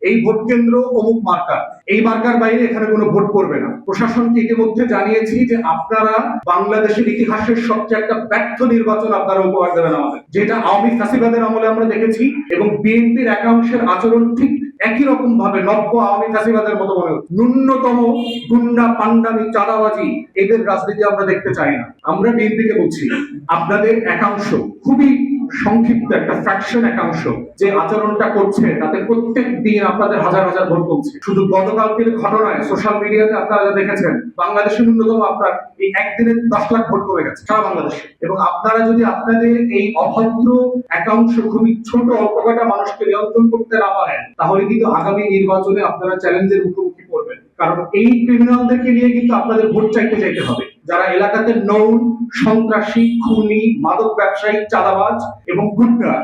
এই ভোট কেন্দ্র অমুক মার্কার, এই মার্কার বাইরে এখানে কোনো ভোট পড়বে না। প্রশাসনকে ইতিমধ্যে জানিয়েছি যে আপনারা বাংলাদেশের ইতিহাসের সবচেয়ে একটা ব্যর্থ নির্বাচন আপনারা উপহার দেবেন আমাদের, যেটা আওয়ামী ফ্যাসিবাদের আমলে আমরা দেখেছি, এবং বিএনপির একাংশের আচরণ ঠিক একই রকম ভাবে নব্য আওয়ামী ফ্যাসিবাদের মতো মনে হচ্ছে। ন্যূনতম গুন্ডা পান্ডামি চাঁদাবাজি এদের রাজনীতি আমরা দেখতে চাই না। আমরা বিএনপিকে বলছি, আপনাদের একাংশ, খুবই সংক্ষিপ্ত একটা ফ্র্যাকশন একাংশ যে আচরণটা করছে, তাতে প্রত্যেক দিন আপনাদের হাজার হাজার ভোট কমছে। শুধু গতকালকের ঘটনায় সোশ্যাল মিডিয়াতে আপনারা যা দেখেছেন, বাংলাদেশের ন্যূনতম আপনার এই একদিনে 10 লাখ ভোট কমে গেছে সারা বাংলাদেশে। এবং আপনারা যদি আপনাদের এই অভদ্র একাংশ, খুবই ছোট অল্প কটা মানুষকে নিয়ন্ত্রণ করতে না পারেন, তাহলে কিন্তু আগামী নির্বাচনে আপনারা চ্যালেঞ্জের মুখোমুখি পড়বেন। কারণ এই ক্রিমিনালদেরকে নিয়ে কিন্তু আপনাদের ভোট চাইতে হবে, যারা এলাকাতে নৌন সন্ত্রাসী, খুনি, মাদক ব্যবসায়ী, চাঁদাবাজ এবং গুন্ডা,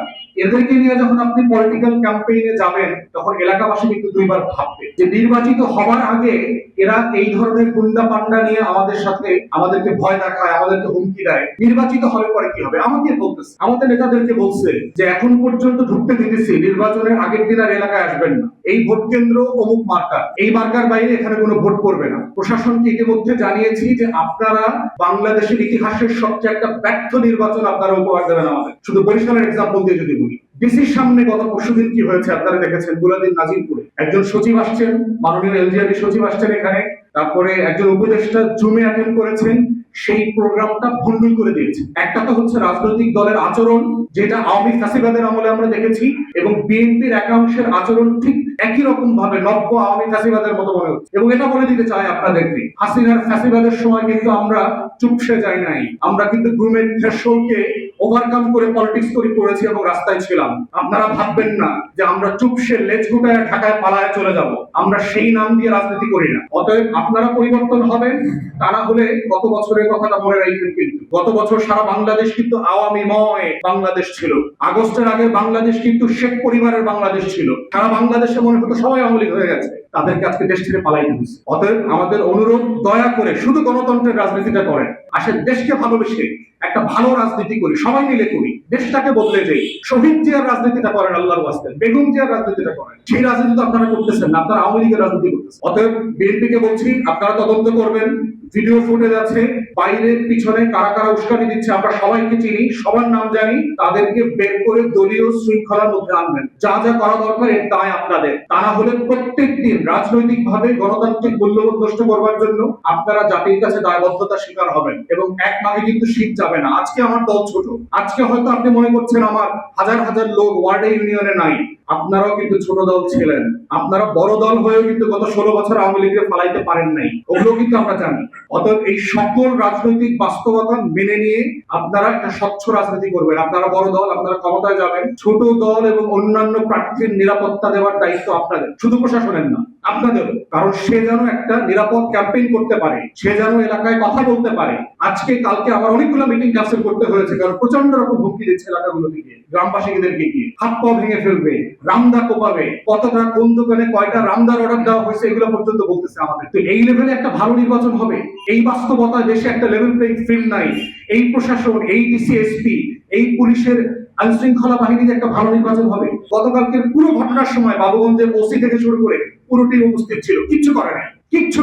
এদেরকে নিয়ে যখন আপনি পলিটিক্যাল ক্যাম্পেইনে যাবেন, তখন এলাকাবাসী কিন্তু দুইবার ভাববে যে নির্বাচিত হবার আগে এরা এই ধরনের গুন্ডা পান্ডা নিয়ে আমাদের সাথে আমাদেরকে ভয় দেখায়, আমাদেরকে হুমকি দেয়, নির্বাচিত হবে পরে কি হবে। আমাকে বলতেছে, আমাদের নেতাদেরকে বলছে যে এখন পর্যন্ত ঢুকতে দিতেছি, নির্বাচনের আগের দিন আর এলাকায় আসবেন না, এই ভোট কেন্দ্র অমুক মার্কার, এই মার্কার বাইরে এখানে কোনো ভোট পড়বে না। প্রশাসনকে ইতিমধ্যে জানিয়েছি যে আপনারা বাংলাদেশের ইতিহাসের সবচেয়ে একটা ব্যর্থ নির্বাচন আপনারা উপহার দেবেন আমাদের। শুধু বরিশালের এক্সাম্পল দিয়ে যদি বলি, ডিসির সামনে গত পরশুদিন কি হয়েছে আপনারা দেখেছেন, বুলাদিন নাজিরপুরে একজন সচিব আসছেন, মাননীয় এলজিআরডি সচিব আসছেন এখানে, তারপরে একজন উপদেষ্টা জুমে অ্যাটেন্ড করেছেন, সেই প্রোগ্রামটা ভণ্ডুল করে দিয়েছে। একটা তো হচ্ছে রাজনৈতিক দলের আচরণ, যেটা আওয়ামী ফ্যাসিবাদের আমলে আমরা দেখেছি, এবং বিএনপির একাংশের আচরণ ঠিক একই রকম ভাবে নব্য আওয়ামী ফ্যাসিবাদের মতো মনে হচ্ছে। এবং এটা বলে দিতে চাই আপনাদেরকে, হাসিনার ফ্যাসিবাদের সময় কিন্তু আমরা চুপসে যাই নাই, আমরা কিন্তু গ্রুমের থ্রেশহোল্ডকে ওভারকাম করে পলিটিক্স করেছি এবং রাস্তায় ছিলাম। আপনারা ভাববেন না যে আমরা চুপসে লেজ গুটায় ঢাকায় পালায় চলে যাব, আমরা সেই নাম দিয়ে রাজনীতি করি না। অতএব আপনারা পরিবর্তন হবেন, তা না হলে গত বছরের কথাটা মনে রাখবেন। কিন্তু গত বছর সারা বাংলাদেশ কিন্তু আওয়ামীময় বাংলাদেশ ছিল। আগস্টের আগে বাংলাদেশ কিন্তু শেখ পরিবারের বাংলাদেশ ছিল। সারা বাংলাদেশে মনে হতো সবাই আওয়ামী লীগ হয়ে গেছে, তাদেরকে আজকে দেশ ছেড়ে পালাইতে হয়েছে। অতএব আমাদের অনুরোধ, দয়া করে শুধু গণতন্ত্রের রাজনীতিটা করেন, আসলে দেশকে ভালোবেসে একটা ভালো রাজনীতি করি, সবাই মিলে করি, দেশটাকে বদলে যাই। শহীদ জিয়ার রাজনীতিটা করেন, আল্লাহর ওয়াস্তে বেগম জিয়ার রাজনীতিটা করেন। সেই রাজনীতি তো আপনারা করতেছেন না, আপনারা আওয়ামী লীগের রাজনীতি করতেছেন। অতএব বিএনপিকে বলছি, আপনারা তদন্ত করবেন, ভিডিও ফুটেজ আছে, বাইরে পিছনে কারা কারা উস্কানি দিচ্ছে আমরা সবাইকে চিনি, সবার নাম জানি, তাদেরকে বের করে দলীয় শৃঙ্খলার মধ্যে আনবেন। যা যা করা দরকার এর দায় আপনাদের। তা না হলে প্রত্যেক দিন রাজনৈতিক ভাবে গণতান্ত্রিক মূল্যবোধ নষ্ট করবার জন্য আপনারা জাতির কাছে দায়বদ্ধতা স্বীকার হবেন। এবং এক মাঘে কিন্তু শীত যাবে না। আজকে আমার দল ছোট, আজকে হয়তো আপনি মনে করছেন আমার হাজার হাজার লোক ওয়ার্ডে ইউনিয়নে নাই, আপনারাও কিন্তু ছোট দল ছিলেন, আপনারা বড় দল হয়েও কিন্তু গত 16 বছর আওয়ামী লীগকে ফালাইতে পারেন নাই, ওগুলো কিন্তু আমরা জানি। অতএব এই সকল রাজনৈতিক বাস্তবতা মেনে নিয়ে আপনারা একটা স্বচ্ছ রাজনীতি করবেন। আপনারা বড় দল, আপনারা ক্ষমতায় যাবেন, ছোট দল এবং অন্যান্য প্রার্থীর নিরাপত্তা দেওয়ার দায়িত্ব আপনাদের, শুধু প্রশাসনের না, আপনাদের। কারণ সে যেন একটা নিরাপদ ক্যাম্পেইন করতে পারে, সে যেন এলাকায় কথা বলতে পারে। আজকে কালকে আমার অনেকগুলো মিটিং ক্যান্সেল করতে হয়েছে, কারণ প্রচন্ড রকম হুমকি দিচ্ছে এলাকাগুলো থেকে, গ্রামবাসীদেরকে গিয়ে হাত পা ভেঙে ফেলবে, রামদা কোপাবে, কতটা কোন দোকানে কয়টা রামদার অর্ডার দেওয়া হয়েছে, এগুলো পর্যন্ত বলতেছে আমাদের। তো এই লেভেলে একটা ভালো নির্বাচন হবে, এই বাস্তবতা দেশে একটা লেভেল প্লেইং ফিল্ড নাই। এই প্রশাসন, এই ডিসি, এসপি, এই পুলিশের আইন শৃঙ্খলা বাহিনীর একটা ভালো নির্বাচন হবে। গতকালকের পুরো ঘটনার সময় বাবুগঞ্জের ওসি থেকে শুরু করে পুরো টিম উপস্থিত ছিল, কিচ্ছু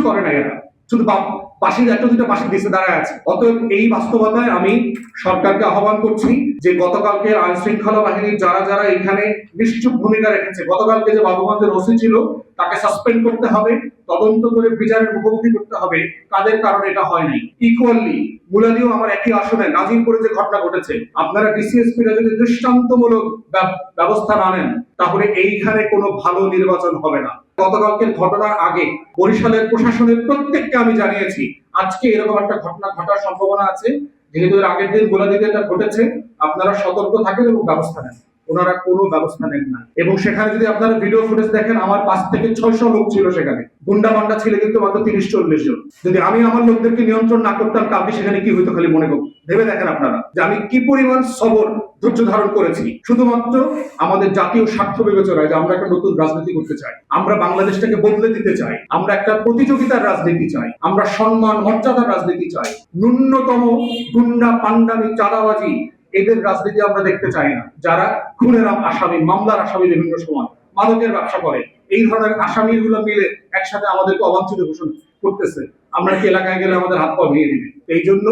করে নাই এরা, শুধু বাসির একটা দুটো বাসির দেশে দাঁড়ায় আছে। অতএব এই বাস্তবতায় আমি সরকারকে আহ্বান করছি যে গতকালকের আইন শৃঙ্খলা বাহিনীর যারা যারা এখানে নিশ্চুপ ভূমিকা রেখেছে, গতকালকে যে বাবুগঞ্জের ওসি ছিল তাকে সাসপেন্ড করতে হবে, তদন্ত করে বিচারের মুখোমুখি করতে হবে কাদের কারণে এটা হয় নাই। ইকুয়ালি মুলাদিও আমার একই আসনে নাজিরপুরে যে ঘটনা ঘটেছে, আপনারা ডিসিএসপিরা যদি দৃষ্টান্তমূলক ব্যবস্থা না নেন, তাহলে এইখানে কোনো ভালো নির্বাচন হবে না। গতকালকের ঘটনার আগে বরিশালের প্রশাসনের প্রত্যেককে আমি জানিয়েছি আজকে এরকম একটা ঘটনা ঘটার সম্ভাবনা আছে। যেহেতু এর আগের দিন গোলাদিতে এটা ঘটেছে, আপনারা সতর্ক থাকেন এবং ব্যবস্থা নেন। ওনারা কোনো ব্যবস্থা নেন না। এবং সেখানে যদি আপনারা ভিডিও ফুটেজ দেখেন, আমার 5 থেকে 600 লোক ছিল সেখানে, গুন্ডা পান্ডা ছিল কিন্তু মাত্র 30-40 জন। যদি আমি আমার লোকদেরকে নিয়ন্ত্রণ না করতাম, কালকে সেখানে কি হইতো খালি মনে করুন, ভেবে দেখেন আপনারা যে আমি কি পরিমাণ সবর ধৈর্য ধারণ করেছি, শুধুমাত্র আমাদের জাতীয় স্বার্থ বিবেচনায় যে আমরা একটা নতুন রাজনীতি করতে চাই, আমরা বাংলাদেশটাকে বদলে দিতে চাই, আমরা একটা প্রতিযোগিতার রাজনীতি চাই, আমরা সম্মান মর্যাদার রাজনীতি চাই। ন্যূনতম গুন্ডা পান্ডামি চাঁদাবাজি এদের রাজনীতি আমরা দেখতে চাই না। যারা খুনের আসামি, মামলার আসামি, বিভিন্ন সময় মাদকের ব্যবসা করে, এই ধরনের আসামিগুলো মিলে একসাথে আমাদেরকে অবাঞ্ছিত ঘোষণা করতেছে। আমরা কি এলাকায় গেলে আমাদের হাত পা ভেঙে দিবে। এই জন্য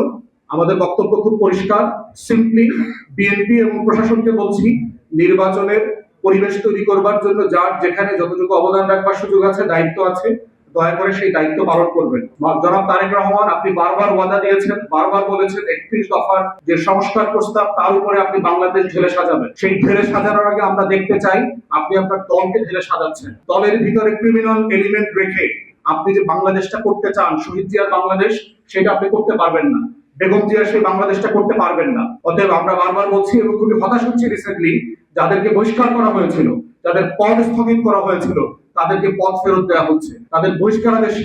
আমাদের বক্তব্য খুব পরিষ্কার, সিম্পলি বিএনপি এবং প্রশাসনকে বলছি, নির্বাচনের পরিবেশ তৈরি করবার জন্য যার যেখানে যতটুকু অবদান রাখবার সুযোগ আছে, দায়িত্ব আছে, দয়া করে সেই দায়িত্ব পালন করবেন। জনাব তারেক রহমান, আপনি বারবার ওয়াদা দিয়েছেন, বারবার বলেছেন 31 দফার যে সংস্কার প্রস্তাব তার উপরে আপনি বাংলাদেশ ঢেলে সাজাবেন। সেই ঢেলে সাজানোর আগে আমরা দেখতে চাই আপনি আপনার দলকে ঢেলে সাজাচ্ছেন। দলের ভিতরে ক্রিমিনাল এলিমেন্ট রেখে আপনি যে বাংলাদেশটা করতে চান, শহীদ জিয়ার বাংলাদেশ, সেটা আপনি করতে পারবেন না। বেগম জিয়া সেই বাংলাদেশটা করতে পারবেন না। অতএব আমরা বারবার বলছি এবং খুবই হতাশ হচ্ছি, রিসেন্টলি যাদেরকে বহিষ্কার করা হয়েছিল, যাদের পদ স্থগিত করা হয়েছিল, তাদেরকে পদ ফেরত দেওয়া হচ্ছে, তাদের বহিষ্কারাদেশ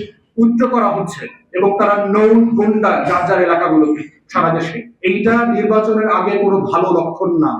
উচ্চ করা হচ্ছে এবং তারা নৌন গুন্ডা যার যার এলাকাগুলোতে সারা দেশে। এইটা নির্বাচনের আগে কোনো ভালো লক্ষণ না।